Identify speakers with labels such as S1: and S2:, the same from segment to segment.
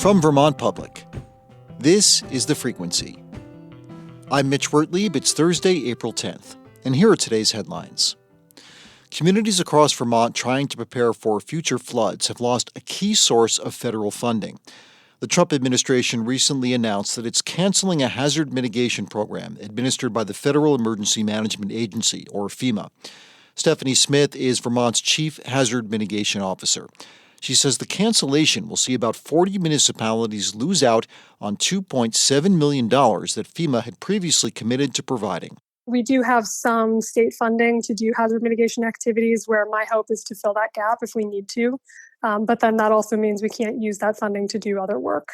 S1: From Vermont Public, this is The Frequency. I'm Mitch Wertlieb. It's Thursday, April 10th, and here are today's headlines. Communities across Vermont trying to prepare for future floods have lost a key source of federal funding. The Trump administration recently announced that it's canceling a hazard mitigation program administered by the Federal Emergency Management Agency, or FEMA. Stephanie Smith is Vermont's Chief Hazard Mitigation Officer. She says the cancellation will see about 40 municipalities lose out on $2.7 million that FEMA had previously committed to providing.
S2: We do have some state funding to do hazard mitigation activities where my hope is to fill that gap if we need to. But then that also means we can't use that funding to do other work.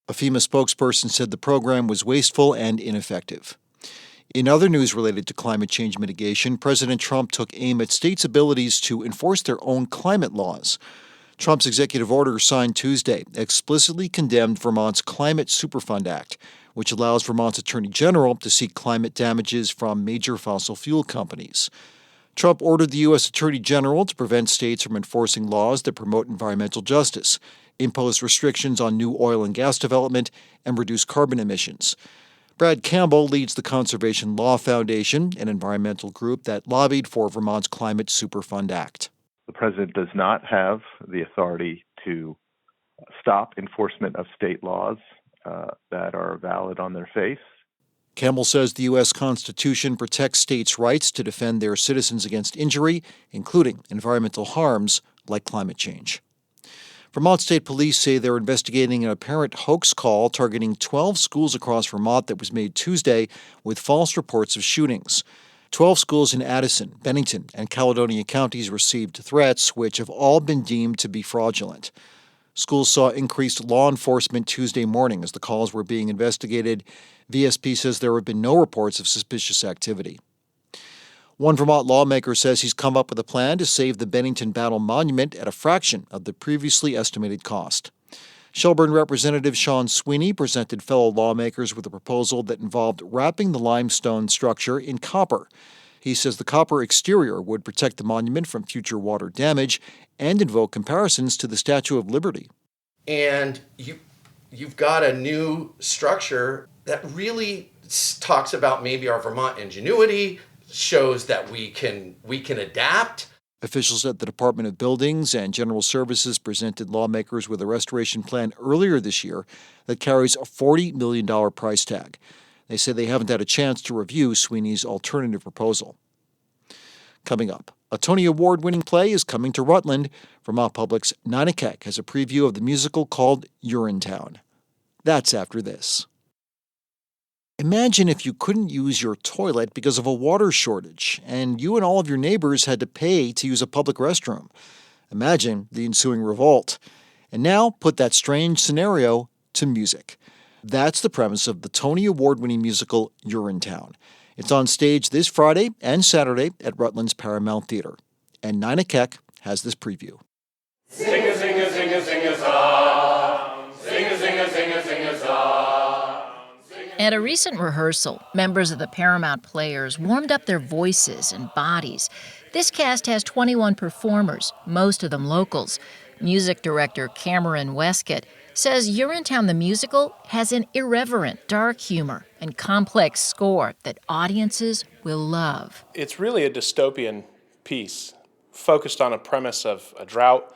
S1: A FEMA spokesperson said the program was wasteful and ineffective. In other news related to climate change mitigation, President Trump took aim at states' abilities to enforce their own climate laws. Trump's executive order signed Tuesday explicitly condemned Vermont's Climate Superfund Act, which allows Vermont's Attorney General to seek climate damages from major fossil fuel companies. Trump ordered the U.S. Attorney General to prevent states from enforcing laws that promote environmental justice, impose restrictions on new oil and gas development, and reduce carbon emissions. Brad Campbell leads the Conservation Law Foundation, an environmental group that lobbied for Vermont's Climate Superfund Act.
S3: The president does not have the authority to stop enforcement of state laws that are valid on their face.
S1: Campbell says the U.S. Constitution protects states' rights to defend their citizens against injury, including environmental harms like climate change. Vermont State Police say they're investigating an apparent hoax call targeting 12 schools across Vermont that was made Tuesday with false reports of shootings. 12 schools in Addison, Bennington, and Caledonia counties received threats, which have all been deemed to be fraudulent. Schools saw increased law enforcement Tuesday morning as the calls were being investigated. VSP says there have been no reports of suspicious activity. One Vermont lawmaker says he's come up with a plan to save the Bennington Battle Monument at a fraction of the previously estimated cost. Shelburne Representative Sean Sweeney presented fellow lawmakers with a proposal that involved wrapping the limestone structure in copper. He says the copper exterior would protect the monument from future water damage and invoke comparisons to the Statue of Liberty.
S4: And you've got a new structure that really talks about maybe our Vermont ingenuity, shows that we can adapt.
S1: Officials at the Department of Buildings and General Services presented lawmakers with a restoration plan earlier this year that carries a $40 million price tag. They say they haven't had a chance to review Sweeney's alternative proposal. Coming up, a Tony Award-winning play is coming to Rutland. Vermont Public's Nina Keck has a preview of the musical called Urinetown. That's after this. Imagine if you couldn't use your toilet because of a water shortage, and you and all of your neighbors had to pay to use a public restroom. Imagine the ensuing revolt. And now put that strange scenario to music. That's the premise of the Tony Award-winning musical Urinetown. It's on stage this Friday and Saturday at Rutland's Paramount Theatre. And Nina Keck has this preview.
S5: Sing a sing a sing a sing a song. Sing a sing a sing a sing a song.
S6: At a recent rehearsal, members of the Paramount Players warmed up their voices and bodies. This cast has 21 performers, most of them locals. Music director Cameron Westcott says Urinetown the musical has an irreverent, dark humor and complex score that audiences will love.
S7: It's really a dystopian piece focused on a premise of a drought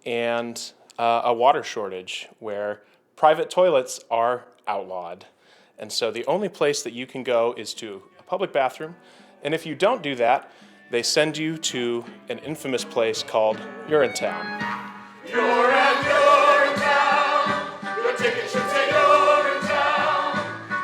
S7: and a water shortage where private toilets are outlawed. And so the only place that you can go is to a public bathroom. And if you don't do that, they send you to an infamous place called Urinetown.
S5: You're at Urinetown. Your ticket should say Urinetown.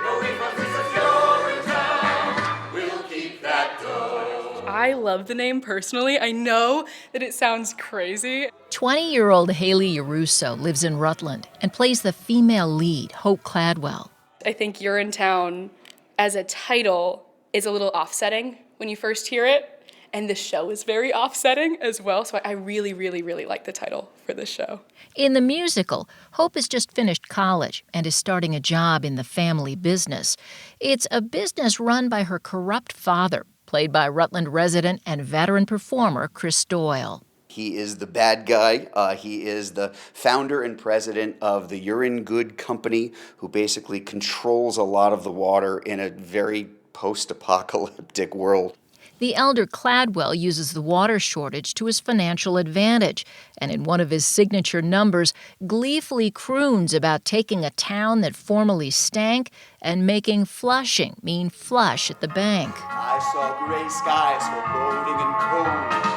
S5: No refunds, it says Urinetown. We'll keep that dough.
S8: I love the name personally. I know that it sounds crazy.
S6: 20-year-old Haley Yaruso lives in Rutland and plays the female lead, Hope Cladwell.
S8: I think Urinetown as a title is a little offsetting when you first hear it, and the show is very offsetting as well, so I really, really, really like the title for this show.
S6: In the musical, Hope has just finished college and is starting a job in the family business. It's a business run by her corrupt father, played by Rutland resident and veteran performer Chris Doyle.
S9: He is the bad guy. He is the founder and president of the Urine Good Company, who basically controls a lot of the water in a very post-apocalyptic world.
S6: The elder Cladwell uses the water shortage to his financial advantage, and in one of his signature numbers, gleefully croons about taking a town that formerly stank and making Flushing mean flush at the bank.
S9: I saw gray skies foreboding and cold.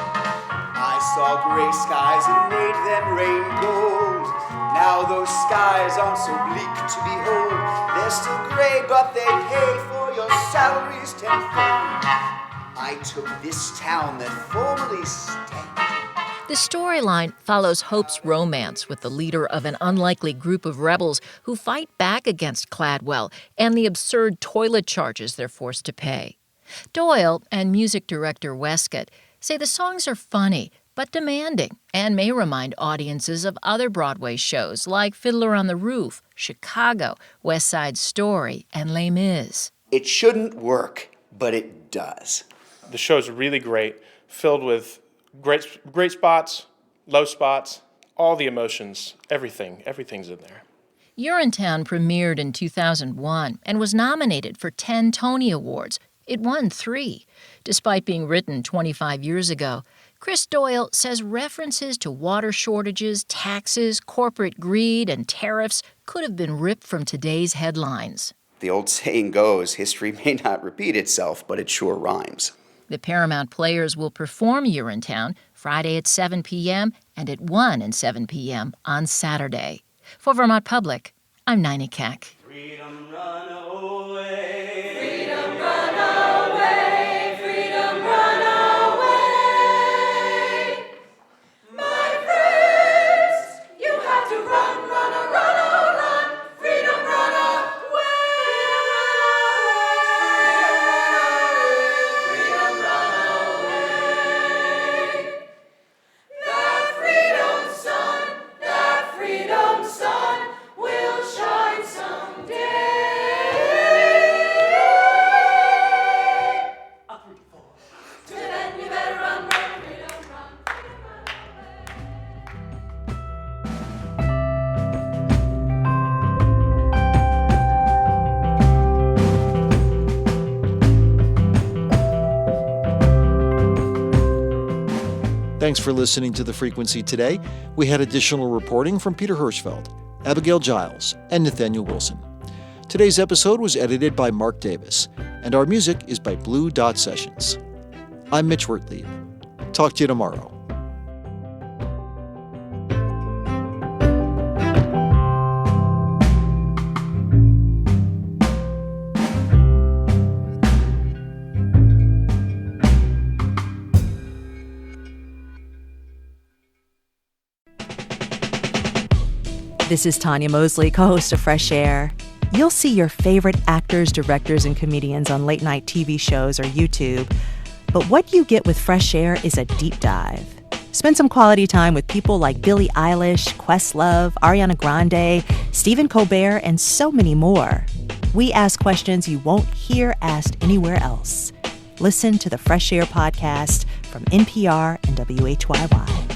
S9: I saw gray skies and made them rain gold. Now those skies aren't so bleak to behold. They're still gray, but they pay for your salaries tenfold. I took this town that formerly stank.
S6: The storyline follows Hope's romance with the leader of an unlikely group of rebels who fight back against Cladwell and the absurd toilet charges they're forced to pay. Doyle and music director Westcott say the songs are funny but demanding and may remind audiences of other Broadway shows like Fiddler on the Roof, Chicago, West Side Story, and Les Mis.
S9: It shouldn't work, but it does.
S7: The show's really great, filled with great spots, low spots, all the emotions, everything's in there.
S6: Urinetown premiered in 2001 and was nominated for 10 Tony Awards. It won 3. Despite being written 25 years ago, Chris Doyle says references to water shortages, taxes, corporate greed, and tariffs could have been ripped from today's headlines.
S9: The old saying goes, history may not repeat itself, but it sure rhymes.
S6: The Paramount Players will perform Urinetown Friday at 7 p.m. and at 1 and 7 p.m. on Saturday. For Vermont Public, I'm Nina Keck.
S5: Freedom run away. Freedom run away. Freedom run away. My friends, you have to run, run, run, run. Freedom run away. Freedom run away. That freedom sun will shine someday. A 3, 4. To then you better run, run, freedom, run, freedom, run away.
S1: Thanks for listening to The Frequency today. We had additional reporting from Peter Hirschfeld, Abigail Giles, and Nathaniel Wilson. Today's episode was edited by Mark Davis, and our music is by Blue Dot Sessions. I'm Mitch Wertlieb. Talk to you tomorrow.
S10: This is Tanya Mosley, co-host of Fresh Air. You'll see your favorite actors, directors, and comedians on late-night TV shows or YouTube. But what you get with Fresh Air is a deep dive. Spend some quality time with people like Billie Eilish, Questlove, Ariana Grande, Stephen Colbert, and so many more. We ask questions you won't hear asked anywhere else. Listen to the Fresh Air podcast from NPR and WHYY.